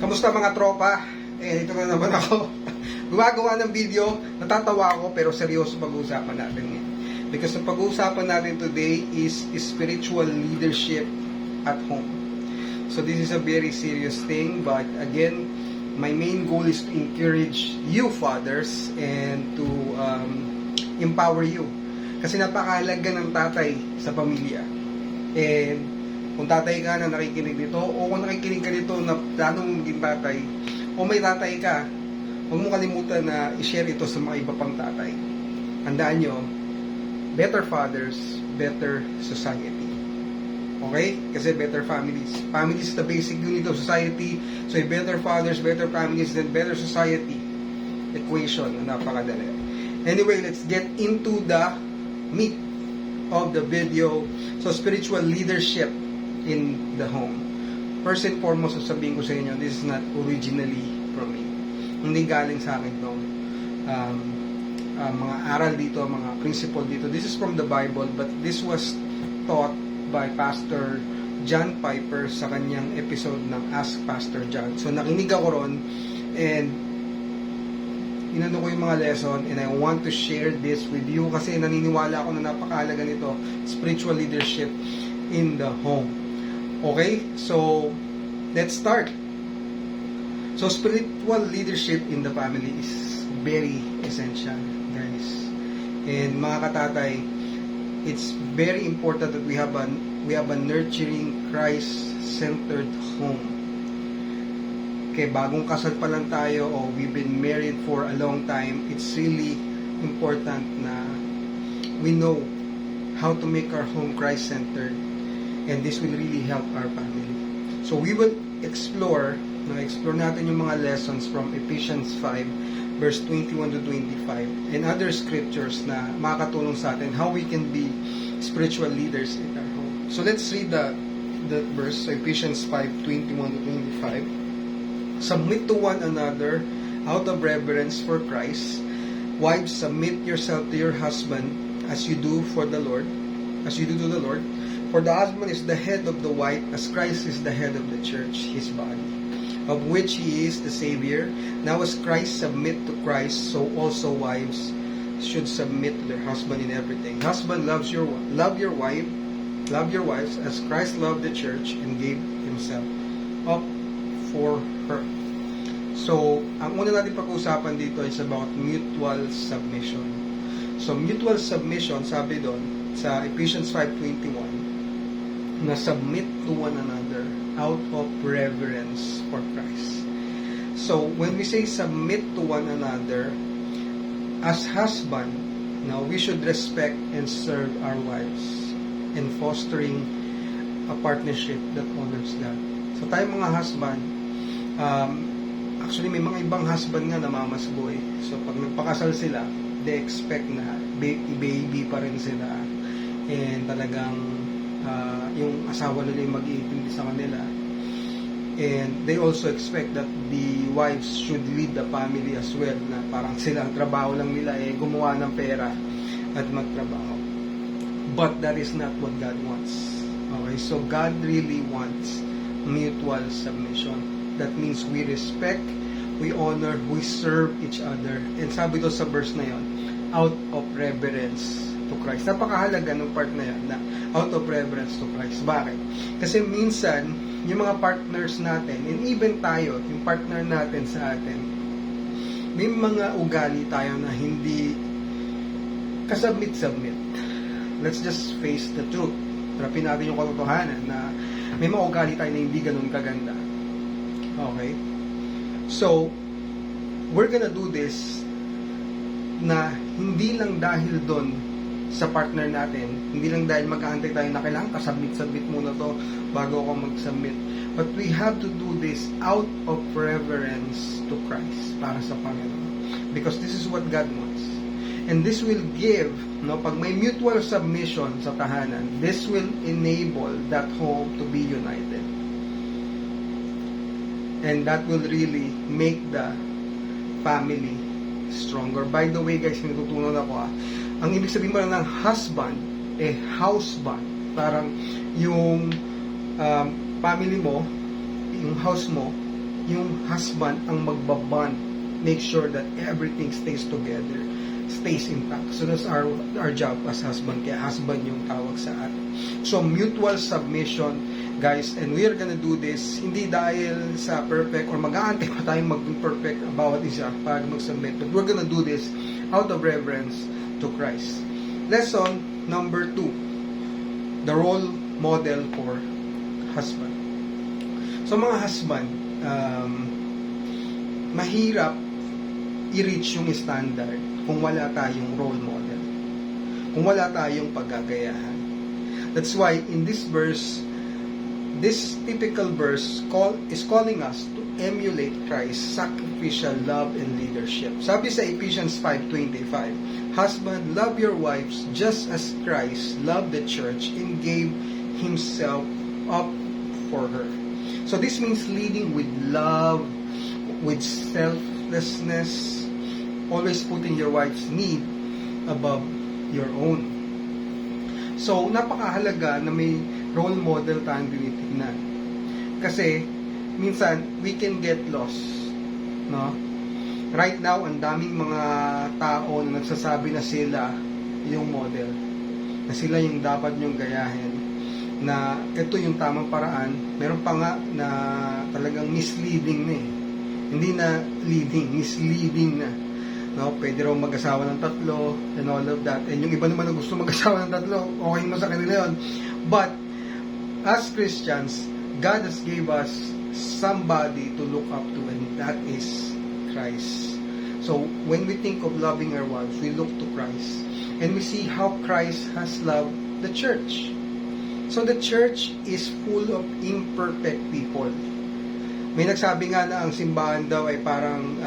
Kamusta mga tropa? Ito na naman ako. Gumagawa ng video, natatawa ako pero seryoso pag-uusapan natin ngayon. Because ang pag-uusapan natin today is spiritual leadership at home. So this is a very serious thing, but again, my main goal is to encourage you fathers and to empower you. Kasi napakahalaga ng tatay sa pamilya. And kung tatay ka na nakikinig dito, o kung nakikinig ka dito na planong maging tatay, o may tatay ka, huwag mo kalimutan na i-share ito sa mga iba pang tatay. Tandaan nyo, better fathers, better society. Okay? Kasi better families. Families is the basic unit of society. So, better fathers, better families, then better society. Equation na napakadali. Anyway, let's get into the meat of the video. So, spiritual leadership in the home. First and foremost, sasabihin ko sa inyo, this is not originally from me. Hindi galing sa akin itong mga aral dito, mga principle dito. This is from the Bible, but this was taught by Pastor John Piper sa kanyang episode ng Ask Pastor John. So, nakinig ako ron and inano ko yung mga lesson and I want to share this with you kasi naniniwala ako na napakahalaga nito, spiritual leadership in the home. Okay? So, let's start. So, spiritual leadership in the family is very essential, guys. And mga katatay, it's very important that we have a nurturing, Christ-centered home. Okay, bagong kasal pa lang tayo o we've been married for a long time, it's really important na we know how to make our home Christ-centered. And this will really help our family. So we will explore natin yung mga lessons from Ephesians 5 verse 21 to 25 and other scriptures na makakatulong sa atin how we can be spiritual leaders in our home. So let's read the verse, so Ephesians 5:21 to 25. Submit to one another out of reverence for Christ. Wives, submit yourself to your husband as you do to the Lord. For the husband is the head of the wife, as Christ is the head of the church, his body, of which he is the Savior. Now as Christ submit to Christ, so also wives should submit to their husband in everything. Husband, love your wives as Christ loved the church and gave himself up for her. So, ang una natin pag-uusapan dito is about mutual submission. So, mutual submission, sabi doon sa Ephesians 5:21, na submit to one another out of reverence for Christ. So, when we say submit to one another, as husband, now we should respect and serve our wives in fostering a partnership that honors God. So, tayo mga husband, actually may mga ibang husband nga namamasboy. So, pag nagpakasal sila, they expect na baby pa rin sila and talagang yung asawa nila yung mag-iintindi sa kanila, and they also expect that the wives should lead the family as well, na parang sila ang trabaho lang nila gumawa ng pera at magtrabaho. But that is not what God wants. Okay, so God really wants mutual submission. That means we respect, we honor, we serve each other, and sabi doon sa verse na yon, out of reverence to Christ. Napakahalaga ng part na yan, na out of reverence to Christ. Bakit? Kasi minsan, yung mga partners natin, and even tayo, yung partner natin sa atin, may mga ugali tayo na hindi kasubmit-submit. Let's just face the truth. Harapin natin yung katotohanan na may mga ugali tayo na hindi ganun kaganda. Okay? So, we're gonna do this na hindi lang dahil doon sa partner natin, hindi lang dahil mag-aantay tayo na kailangan kasubmit muna to bago ako mag-submit, but we have to do this out of reverence to Christ, para sa Panginoon, because this is what God wants. And this will give, pag may mutual submission sa tahanan, this will enable that home to be united, and that will really make the family stronger. By the way guys, may natutunan ako ang ibig sabihin mo ng husband, houseband. Parang yung family mo, yung house mo, yung husband ang magbabond, make sure that everything stays together, stays intact. So that's our job as husband, kaya husband yung tawag sa atin. So mutual submission, guys, and we are gonna do this hindi dahil sa perfect or mag-aantay pa tayong maging perfect bawat isa pag mag-submit, but we're gonna do this out of reverence to Christ. Lesson number 2, the role model for husband. So mga husband, mahirap i-reach yung standard kung wala tayong role model, kung wala tayong paggagayahan. That's why in this verse, this typical verse is calling us to emulate Christ's sacrificial love and leadership. Sabi sa Ephesians 5:25, "Husband, love your wives just as Christ loved the church and gave himself up for her." So this means leading with love, with selflessness, always putting your wife's need above your own. So, napakahalaga na may role model tayong tinitingnan. Kasi, minsan, we can get lost. No? Right now, ang daming mga tao na nagsasabi na sila yung model. Na sila yung dapat nyong gayahin. Na ito yung tamang paraan. Meron pa nga na talagang misleading na eh. Hindi na leading, misleading na. No, pwede raw mag-asawa ng 3 and all of that. And yung iba naman na gusto mag-asawa ng 3, okay mo sa kanila yun. But, as Christians, God has gave us somebody to look up to, and that is Christ. So, when we think of loving our wives, we look to Christ. And we see how Christ has loved the church. So, the church is full of imperfect people. May nagsabi nga na ang simbahan daw ay parang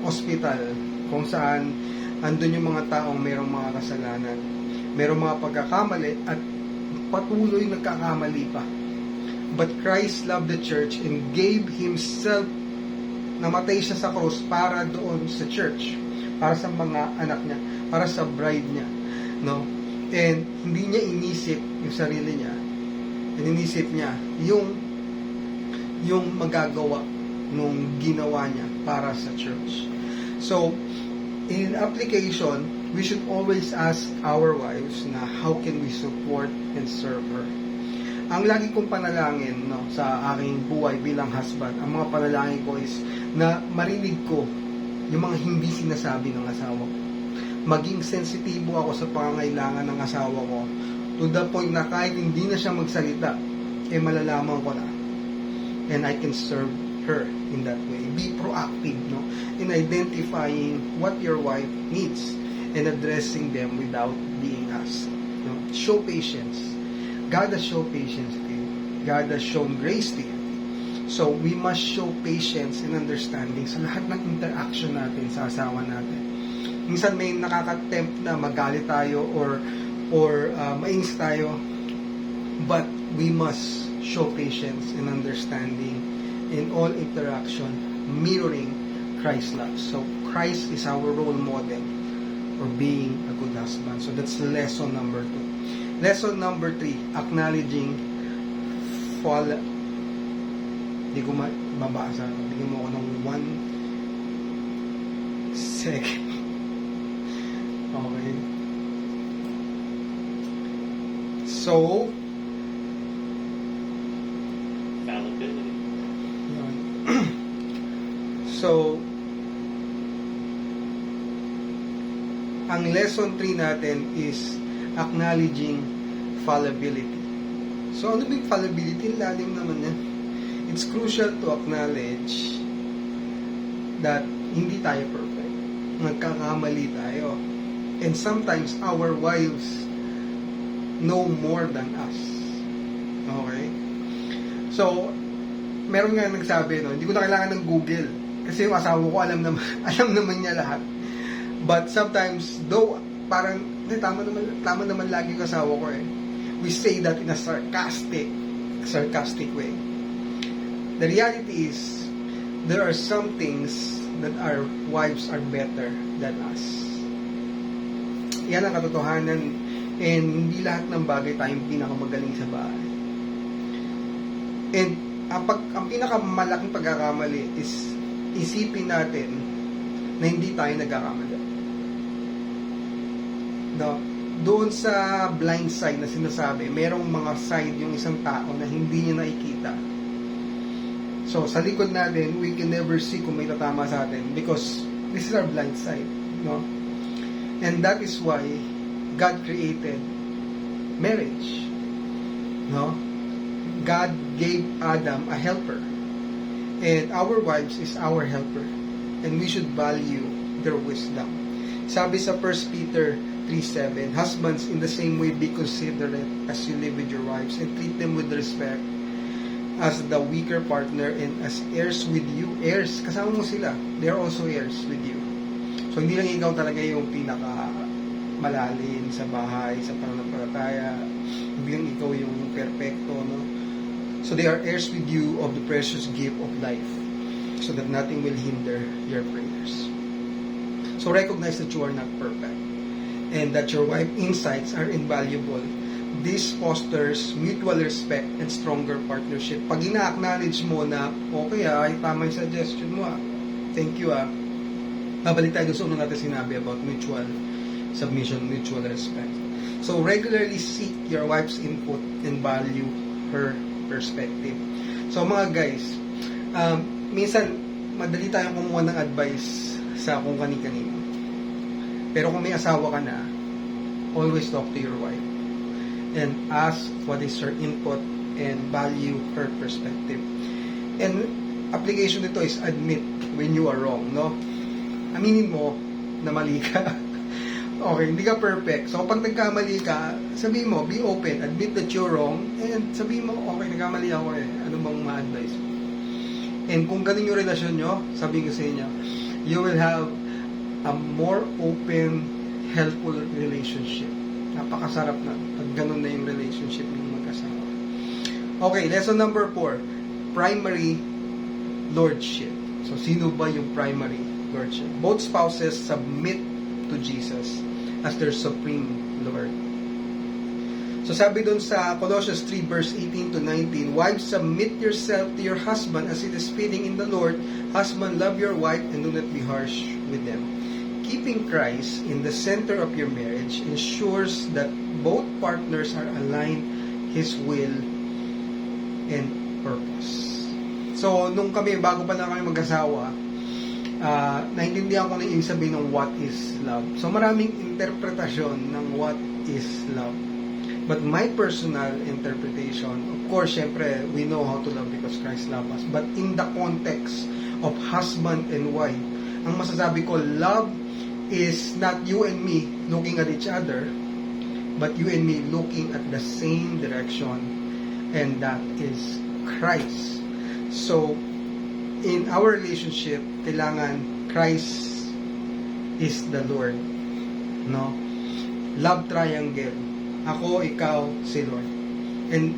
hospital kung saan andun yung mga taong mayroong mga kasalanan, mayroong mga pagkakamali at patuloy nagkakamali pa. But Christ loved the church and gave Himself, namatay siya sa krus para doon sa church, para sa mga anak niya, para sa bride niya, no? And hindi niya inisip yung sarili niya, inisip niya yung magagawa nung ginawa niya para sa church. So, in application, we should always ask our wives na how can we support and serve her. Ang lagi kong panalangin sa aking buhay bilang husband, ang mga panalangin ko is na marinig ko yung mga hindi sinasabi ng asawa ko. Maging sensitibo ako sa pangangailangan ng asawa ko to the point na kahit hindi na siya magsalita, malalaman ko na. And I can serve her in that way. Be proactive, in identifying what your wife needs and addressing them without being asked. Show patience. God has shown patience to you. God has shown grace to you. So, we must show patience and understanding sa lahat ng interaction natin sa asawa natin. Minsan may nakaka-tempt na magalit tayo or mainis tayo, but we must show patience and understanding in all interaction, mirroring Christ's love. So, Christ is our role model for being a good husband. So, that's lesson number 2. Lesson number 3, acknowledging fall. Hindi ko mabasa. Bigyan mo ako ng 1 second. Okay. So, fallibility. So, ang lesson 3 natin is acknowledging fallibility. So, ano ba yung fallibility? Lalim naman yan. It's crucial to acknowledge that hindi tayo perfect. Nagkakamali tayo. And sometimes, our wives know more than us. Okay? So, meron nga nagsabi, hindi ko na kailangan ng Google. Kasi yung asawa ko, alam naman niya lahat. But sometimes, though, parang, tama naman lagi yung asawa ko eh. We say that in a sarcastic way. The reality is, there are some things that our wives are better than us. Yan ang katotohanan. And hindi lahat ng bagay tayong pinakamagaling sa bahay. And ang pinakamalaking pagkakamali is isipin natin na hindi tayo nagkakamali. No? Doon sa blind side na sinasabi, merong mga side yung isang tao na hindi niya nakikita. So, sa likod natin, we can never see kung may tatama sa atin because this is our blind side. No? And that is why God created marriage. No? God gave Adam a helper. And our wives is our helper. And we should value their wisdom. Sabi sa 1 Peter 3:7, husbands, in the same way be considerate as you live with your wives and treat them with respect as the weaker partner and as heirs with you. Heirs, kasama mo sila. They are also heirs with you. So, hindi lang ikaw talaga yung pinaka malalim sa bahay, sa pananampalataya. Hindi lang ikaw yung perfecto, no? So, they are heirs with you of the precious gift of life so that nothing will hinder your prayers. So, recognize that you are not perfect and that your wife's insights are invaluable. This fosters mutual respect and stronger partnership. Pag ina-acknowledge mo na, okay tama yung suggestion mo thank you babalik tayo sa una natin sinabi about mutual submission, mutual respect. So, regularly seek your wife's input and value her perspective. So, mga guys, minsan, madali tayong kumuha ng advice sa kung kani-kanino. Pero kung may asawa ka na, always talk to your wife and ask what is her input and value her perspective. And application nito is admit when you are wrong, no? Aminin mo na mali ka. Okay, hindi ka perfect. So, pag nagkamali ka, sabihin mo, be open, admit that you're wrong, and sabihin mo, okay, nagkamali ako ano bang ma-advise mo? And kung ganun yung relasyon nyo, sabihin ko sa inyo, you will have a more open, helpful relationship. Napakasarap na pag ganun na yung relationship ng mag-asawa. Okay, lesson number 4, primary lordship. So, sino ba yung primary lordship? Both spouses submit to Jesus as their supreme Lord. So sabi dun sa Colossians 3 verse 18 to 19, wives, submit yourself to your husband as it is fitting in the Lord. Husband, love your wife and do not be harsh with them. Keeping Christ in the center of your marriage ensures that both partners are aligned His will and purpose. So nung bago pa na kami mag-asawa, naintindihan ko na yung sabihin ng what is love. So maraming interpretasyon ng what is love. But my personal interpretation, of course, syempre, we know how to love because Christ loved us. But in the context of husband and wife, ang masasabi ko, love is not you and me looking at each other, but you and me looking at the same direction, and that is Christ. So, in our relationship, kailangan Christ is the Lord. No? Love triangle. Ako, ikaw, si Lord. And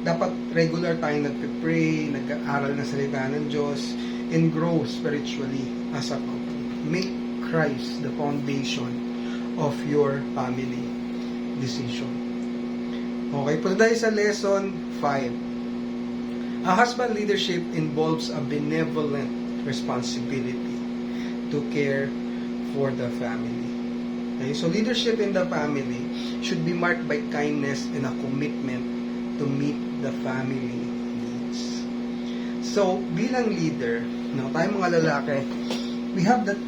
dapat regular tayong nagpe-pray, nag-aaral ng salita ng Diyos, and grow spiritually as a couple. Make Christ the foundation of your family decision. Okay, punta tayo sa lesson 5. A husband leadership involves a benevolent responsibility to care for the family. Okay, so leadership in the family should be marked by kindness and a commitment to meet the family needs. So, bilang leader, tayong mga lalaki, we have that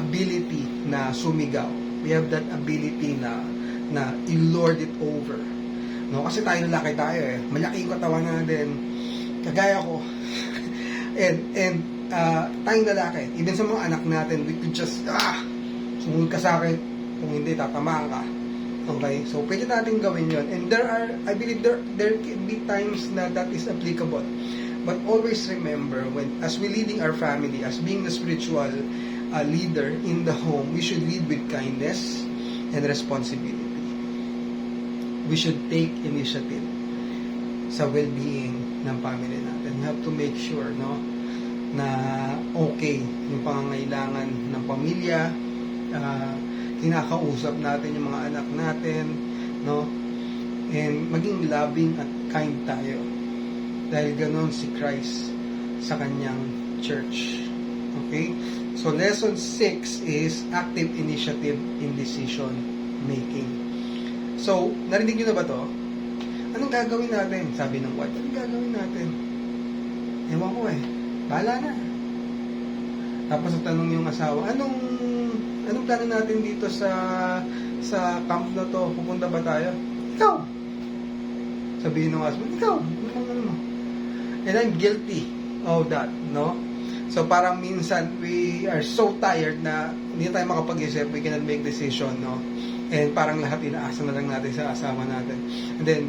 ability na sumigaw. We have that ability na i-lord it over. No, kasi tayo lalaki tayo malaki yung katawan natin, kagaya ko. and tayong lalaki, even sa mga anak natin, we could just sumunod ka sa akin, kung hindi tatamaan ka. Okay, so pwede natin gawin yon. And I believe there can be times na that is applicable. But always remember, as we leading our family, as being the spiritual leader in the home, we should lead with kindness and responsibility. We should take initiative sa well-being ng family natin. We have to make sure, na okay yung pangangailangan ng pamilya, kinakausap natin yung mga anak natin, and maging loving at kind tayo. Dahil ganon si Christ sa kanyang church. Okay? So, lesson 6 is active initiative in decision making. So, narinig nyo na ba to? Anong gagawin natin? Sabi ng wife, anong gagawin natin? Ewan ko eh. Bahala na. Tapos tanong yung asawa, anong plano natin dito sa camp na to? Pupunta ba tayo? Ikaw! Sabihin ng husband, ikaw! Ano mo? And I'm guilty of that, no? So parang minsan we are so tired na hindi tayo makapag-isip, we cannot make decision, no? And parang lahat inaasa na lang natin sa asawa natin. And then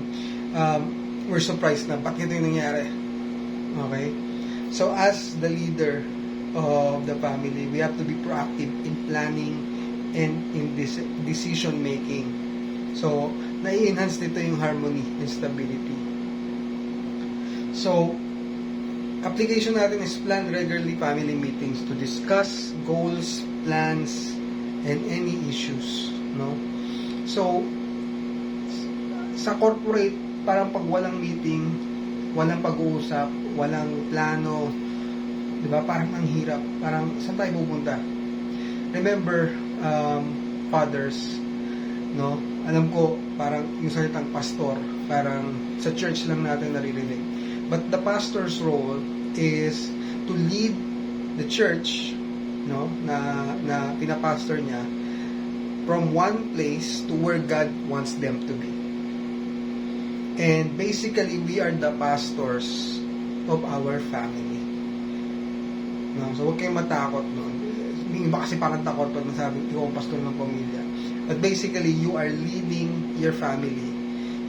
we're surprised na ba't ito yung nangyari? Okay? So as the leader of the family, we have to be proactive in planning and in this decision making. So nai-enhance dito yung harmony and stability. So application natin is plan regularly family meetings to discuss goals, plans, and any issues, no? So sa corporate, parang pag walang meeting, walang pag-uusap, walang plano, 'di ba? Parang ang hirap. Parang saan tayo pupunta? Remember, fathers, no? Alam ko parang yung salitang pastor, parang sa church lang natin naririnig. But the pastor's role is to lead the church, no, na pinapastor niya from one place to where God wants them to be. And basically, we are the pastors of our family. No? So, huwag kayong matakot noon. Iba kasi parang takot pag nasabi, ikaw ang pastor ng pamilya. But basically, you are leading your family.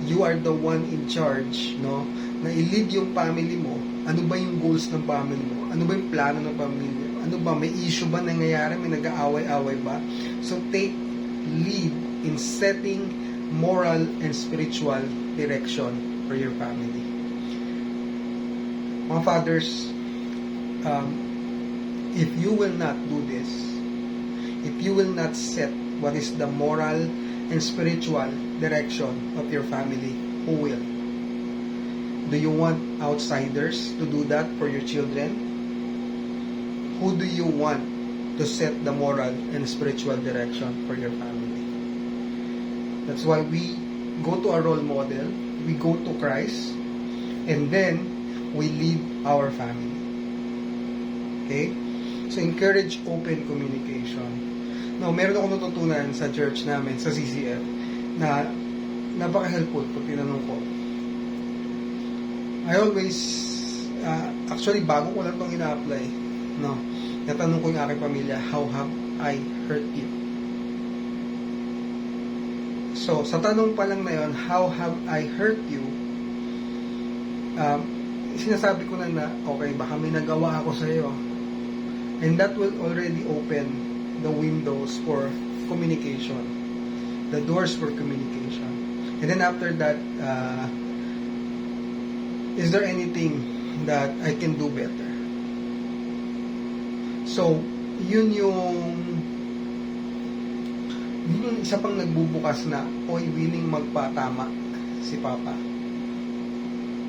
You are the one in charge, no? Na i-lead yung family mo. Ano ba yung goals ng family mo? Ano ba yung plano ng pamilya? Ano ba? May issue ba nangyayari? May nag-aaway-away ba? So, take lead in setting moral and spiritual direction for your family. Mga fathers, if you will not do this, if you will not set what is the moral and spiritual direction of your family, who will? Do you want outsiders to do that for your children? Who do you want to set the moral and spiritual direction for your family? That's why we go to a role model, we go to Christ, and then we lead our family. Okay? So encourage open communication. No, meron akong natutunan sa church namin, sa CCF, na napaka-helpful pag tinanong ko. I always, actually bago ko lang itong ina-apply, no, natanong ko yung aking pamilya, how have I hurt you? So, sa tanong pa lang na yun, how have I hurt you? Sinasabi ko na okay, baka may nagawa ako sa iyo. And that will already open the windows for communication. The doors for communication. And then after that, is there anything that I can do better? So, yun yung isa pang nagbubukas na, willing magpatama si Papa.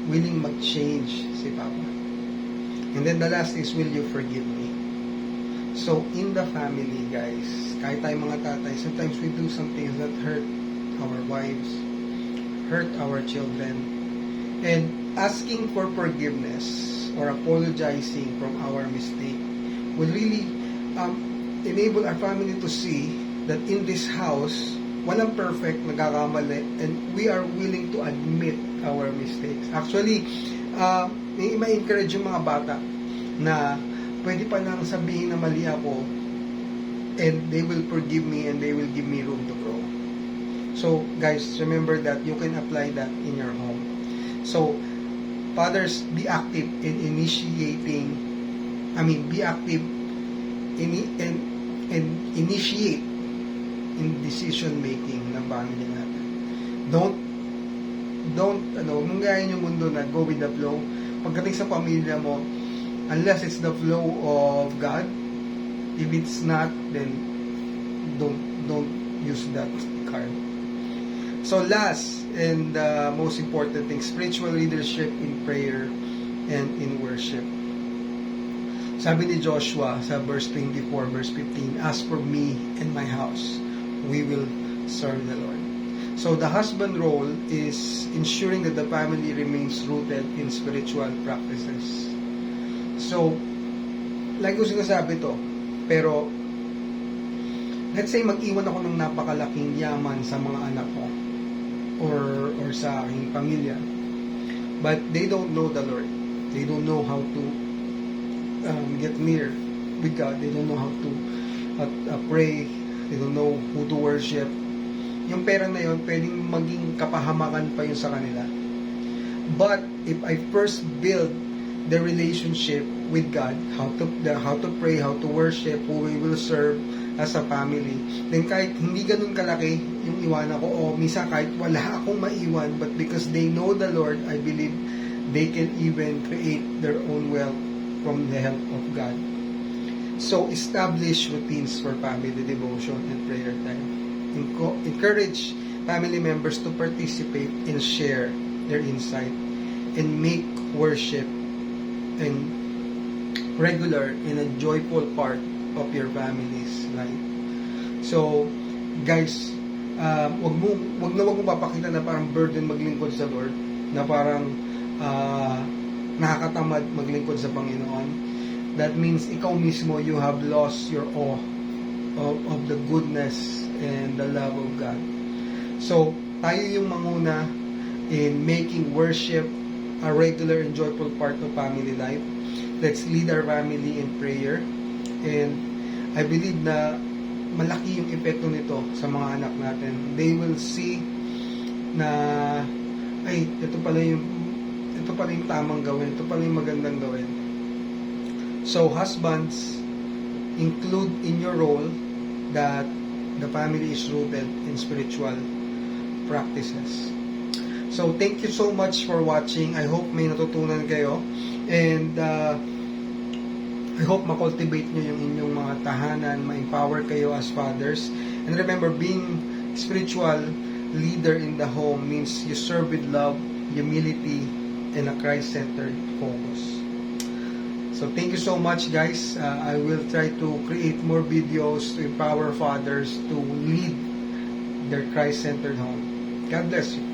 Willing mag-change si Papa. And then the last is, will you forgive me? So, in the family, guys, kahit tayong mga tatay, sometimes we do some things that hurt our wives, hurt our children. And asking for forgiveness or apologizing from our mistake will really enable our family to see that in this house, walang perfect, nagkakamali, and we are willing to admit our mistakes. Actually, may encourage yung mga bata na pwede pa lang sabihin na mali ako and they will forgive me and they will give me room to grow. So, guys, remember that you can apply that in your home. So, fathers, be active in initiating, be active and initiate in decision making ng family natin. Don't manggayin yung mundo na go with the flow. Pagdating sa pamilya mo, unless it's the flow of God, if it's not, then don't use that card. So last and most important thing, spiritual leadership in prayer and in worship. Sabi ni Joshua sa verse 24, verse 15, "As for me and my house, we will serve the Lord." So the husband role is ensuring that the family remains rooted in spiritual practices. So, like ko sinasabi to, pero let's say mag-iwan ako ng napakalaking yaman sa mga anak ko or sa aking pamilya, but they don't know the Lord. They don't know how to get near with God. They don't know how to pray. They don't know who to worship. Yung pera na yun, pwedeng maging kapahamakan pa yun sa kanila. But if I first build the relationship with God, how to pray, how to worship, who we will serve as a family, then kahit hindi ganun kalaki yung iwanan ko, o misa kahit wala akong maiwan, but because they know the Lord, I believe they can even create their own wealth from the help of God. So, establish routines for family devotion and prayer time. Encourage family members to participate and share their insight and make worship and regular and a joyful part of your family's life. So, guys, wag mo papakita na parang burden maglingkod sa Lord, na parang nakakatamad maglingkod sa Panginoon. That means ikaw mismo, you have lost your awe of the goodness and the love of God. So, tayo yung manguna in making worship a regular and joyful part of family life. Let's lead our family in prayer. And I believe na malaki yung epekto nito sa mga anak natin. They will see na ay, ito pala yung tamang gawin, ito pala yung magandang gawin. So, husbands, include in your role that the family is rooted in spiritual practices. So, thank you so much for watching. I hope may natutunan kayo. And I hope makultivate nyo yung inyong mga tahanan, ma-empower kayo as fathers. And remember, being spiritual leader in the home means you serve with love, humility, and a Christ-centered focus. So thank you so much, guys. I will try to create more videos to empower fathers to lead their Christ-centered home. God bless you.